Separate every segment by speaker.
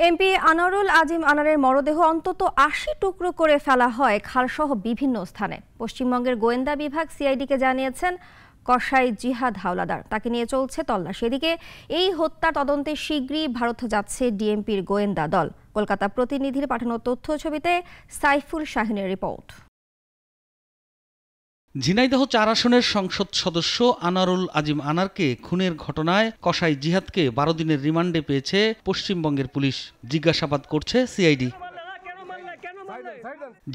Speaker 1: MP Anwarul Azim আনারের মরদেহ অন্তত ৮০ টুকরো করে ফেলা হয় খালসহ বিভিন্ন স্থানে। পশ্চিমবঙ্গের গোয়েন্দা বিভাগ সিআইডিকে জানিয়েছেন কসাই জিহাদ হাওলাদার। তাকে নিয়ে চলছে তল্লাশি। এদিকে এই হত্যার তদন্তে শীঘ্রই ভারত যাচ্ছে ডিএমপির গোয়েন্দা দল। কলকাতা প্রতিনিধির পাঠানো তথ্য ছবিতে সাইফুল শাহিনের রিপোর্ট।
Speaker 2: ঝিনাইদহ ৪ আসনের সংসদ সদস্য আনোয়ারুল আজিম আনারকে খুনের ঘটনায় কসাই জিহাদকে ১২ দিনের রিমান্ডে পেয়েছে পশ্চিমবঙ্গের পুলিশ। জিজ্ঞাসাবাদ করছে সিআইডি।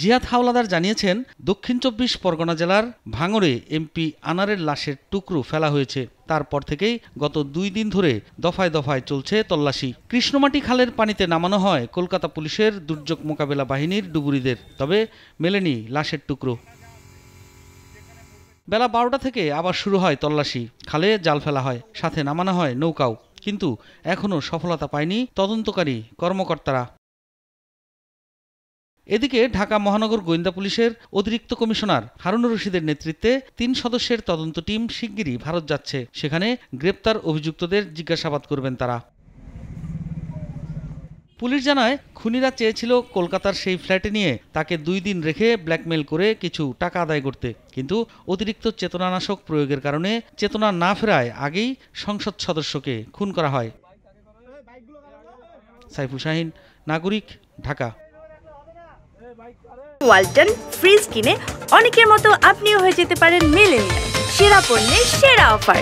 Speaker 2: জিহাদ হাওলাদার জানিয়েছেন, দক্ষিণ ২৪ পরগনা জেলার ভাঙড়ে এমপি আনারের লাশের টুকরো ফেলা হয়েছে। তারপর থেকেই গত ২ দিন ধরে দফায় দফায় চলছে তল্লাশি। কৃষ্ণমাটি খালের পানিতে নামানো হয় কলকাতা পুলিশের দুর্যোগ মোকাবেলা বাহিনীর ডুবুরিদের, তবে মেলেনি লাশের টুকরো। বেলা ১২টা থেকে আবার শুরু হয় তল্লাশি। খালে জাল ফেলা হয়, সাথে নামানো হয় নৌকাও, কিন্তু এখনও সফলতা পায়নি তদন্তকারী কর্মকর্তারা। এদিকে ঢাকা মহানগর গোয়েন্দা পুলিশের অতিরিক্ত কমিশনার হারুনুর রশিদের নেতৃত্বে ৩ সদস্যের তদন্ত টিম শিগগিরই ভারত যাচ্ছে। সেখানে গ্রেপ্তার অভিযুক্তদের জিজ্ঞাসাবাদ করবেন তারা। পুলিশ জানায়, খুনিরা চেয়েছিল কলকাতার সেই ফ্ল্যাটে নিয়ে তাকে ২ দিন রেখে ব্ল্যাকমেল করে কিছু টাকা আদায় করতে, কিন্তু অতিরিক্ত চেতনানাশক প্রয়োগের কারণে চেতনা না ফেরায় আগেই সংসদ সদস্যকে খুন করা হয়। সাইফুল শাহিন, নাগরিক, ঢাকা।
Speaker 3: ওয়ালটন ফ্রিজ কিনে অনেকের মতো আপনিও হয়ে যেতে পারেন মিলেনিয়াল। সেরা পণ্যের সেরা অফার।